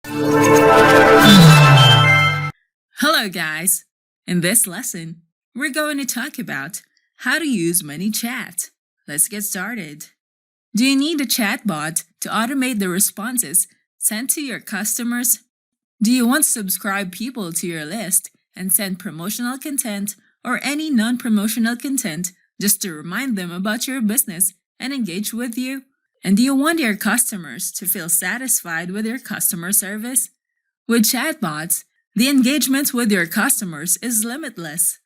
Hello guys! In this lesson, we're going to talk about how to use Manychat. Let's get started. Do you need a chatbot to automate the responses sent to your customers? Do you want to subscribe people to your list and send promotional content or any non-promotional content just to remind them about your business and engage with you? And do you want your customers to feel satisfied with your customer service? With chatbots, the engagement with your customers is limitless.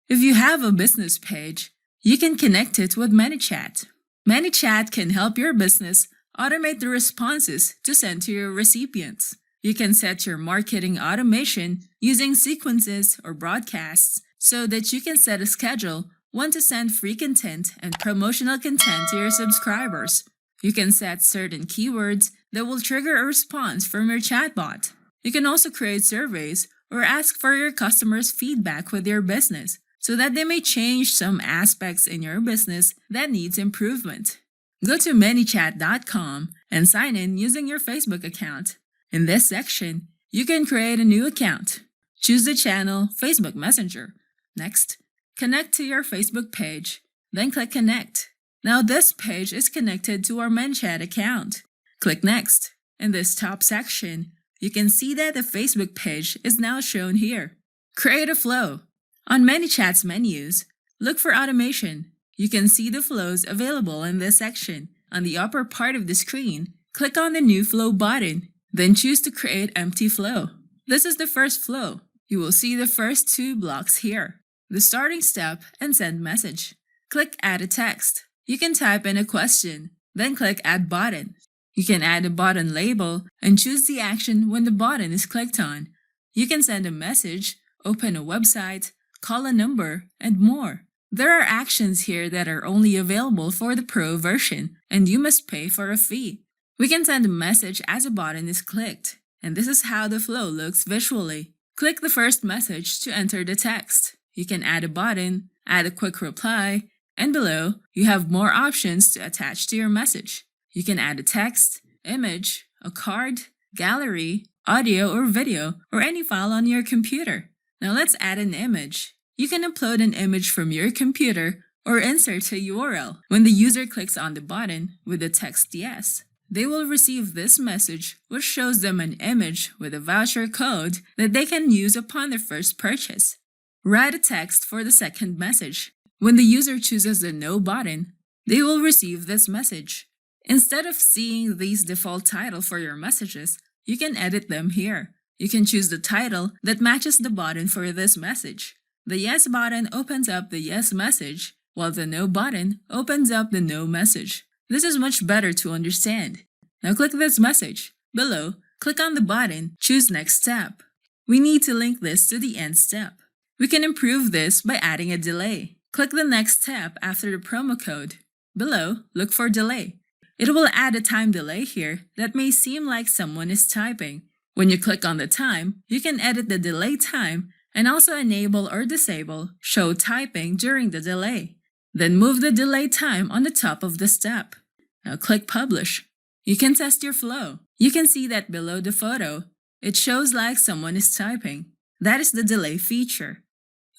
If you have a business page, you can connect it with Manychat. Manychat can help your business automate the responses to send to your recipients. You can set your marketing automation using sequences or broadcasts so that you can set a schedule when to send free content and promotional content to your subscribers. You can set certain keywords that will trigger a response from your chatbot. You can also create surveys or ask for your customers' feedback with your business so that they may change some aspects in your business that needs improvement. Go to manychat.com and sign in using your Facebook account. In this section, you can create a new account. Choose the channel Facebook Messenger. Next, connect to your Facebook page. Then click Connect. Now this page is connected to our Manychat account. Click Next. In this top section, you can see that the Facebook page is now shown here. Create a flow. On Manychat's menus, look for automation. You can see the flows available in this section. On the upper part of the screen, click on the New Flow button. Then choose to create empty flow. This is the first flow. You will see the first two blocks here. The starting step and send message. Click Add a text. You can type in a question, then click Add button. You can add a button label and choose the action when the button is clicked on. You can send a message, open a website, call a number, and more. There are actions here that are only available for the Pro version, and you must pay for a fee. We can send a message as a button is clicked, and this is how the flow looks visually. Click the first message to enter the text. You can add a button, add a quick reply, and below, you have more options to attach to your message. You can add a text, image, a card, gallery, audio or video, or any file on your computer. Now let's add an image. You can upload an image from your computer or insert a URL. When the user clicks on the button with the text yes, they will receive this message which shows them an image with a voucher code that they can use upon their first purchase. Write a text for the second message. When the user chooses the no button, they will receive this message. Instead of seeing these default title for your messages, you can edit them here. You can choose the title that matches the button for this message. The yes button opens up the yes message, while the no button opens up the no message. This is much better to understand. Now click this message. Below, click on the button, choose next step. We need to link this to the end step. We can improve this by adding a delay. Click the next step after the promo code. Below, look for delay. It will add a time delay here that may seem like someone is typing. When you click on the time, you can edit the delay time and also enable or disable show typing during the delay. Then move the delay time on the top of the step. Now click Publish. You can test your flow. You can see that below the photo, it shows like someone is typing. That is the delay feature.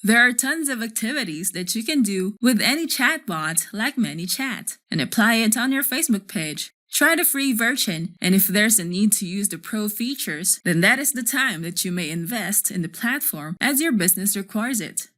There are tons of activities that you can do with any chatbot like Manychat and apply it on your Facebook page. Try the free version, and if there's a need to use the pro features, then that is the time that you may invest in the platform as your business requires it.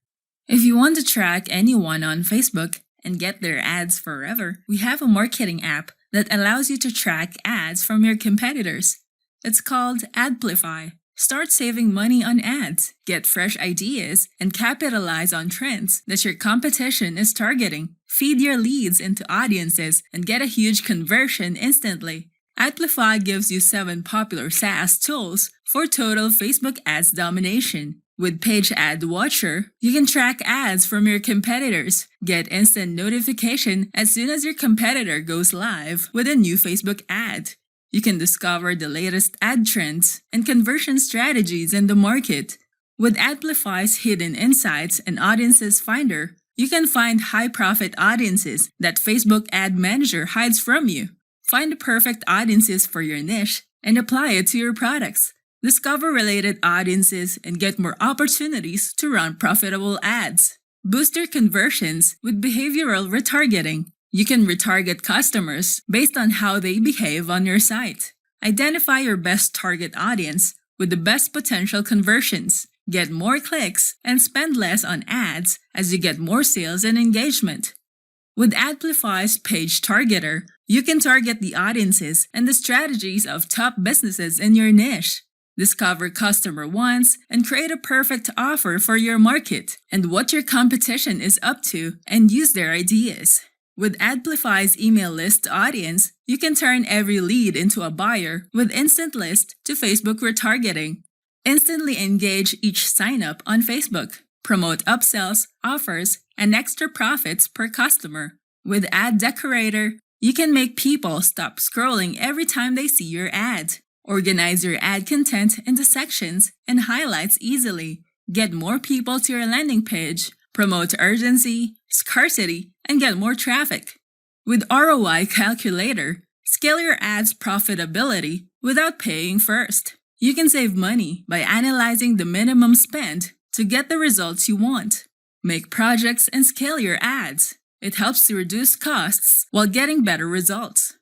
If you want to track anyone on Facebook and get their ads forever, we have a marketing app that allows you to track ads from your competitors. It's called Adplify. Start saving money on ads, get fresh ideas, and capitalize on trends that your competition is targeting. Feed your leads into audiences and get a huge conversion instantly. Adplify gives you 7 popular SaaS tools for total Facebook ads domination. With Page Ad Watcher, you can track ads from your competitors, get instant notification as soon as your competitor goes live with a new Facebook ad. You can discover the latest ad trends and conversion strategies in the market. With Adplify's hidden insights and audiences finder, you can find high-profit audiences that Facebook Ad Manager hides from you. Find the perfect audiences for your niche and apply it to your products. Discover related audiences and get more opportunities to run profitable ads. Boost your conversions with behavioral retargeting. You can retarget customers based on how they behave on your site. Identify your best target audience with the best potential conversions. Get more clicks and spend less on ads as you get more sales and engagement. With Adplify's Page Targeter, you can target the audiences and the strategies of top businesses in your niche. Discover customer wants and create a perfect offer for your market and what your competition is up to and use their ideas. With Adplify's email list audience, you can turn every lead into a buyer with instant list to Facebook retargeting. Instantly engage each sign-up on Facebook. Promote upsells, offers, and extra profits per customer. With Ad Decorator, you can make people stop scrolling every time they see your ad. Organize your ad content into sections and highlights easily. Get more people to your landing page. Promote urgency, scarcity, and get more traffic. With ROI Calculator, scale your ad's profitability without paying first. You can save money by analyzing the minimum spend to get the results you want. Make projects and scale your ads. It helps to reduce costs while getting better results.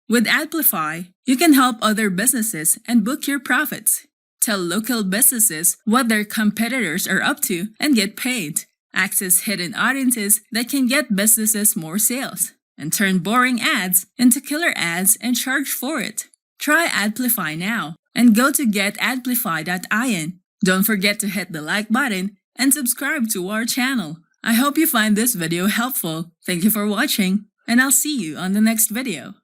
With Adplify, you can help other businesses and book your profits. Tell local businesses what their competitors are up to and get paid. Access hidden audiences that can get businesses more sales. And turn boring ads into killer ads and charge for it. Try Adplify now and go to getadplify.in. Don't forget to hit the like button and subscribe to our channel. I hope you find this video helpful. Thank you for watching, and I'll see you on the next video.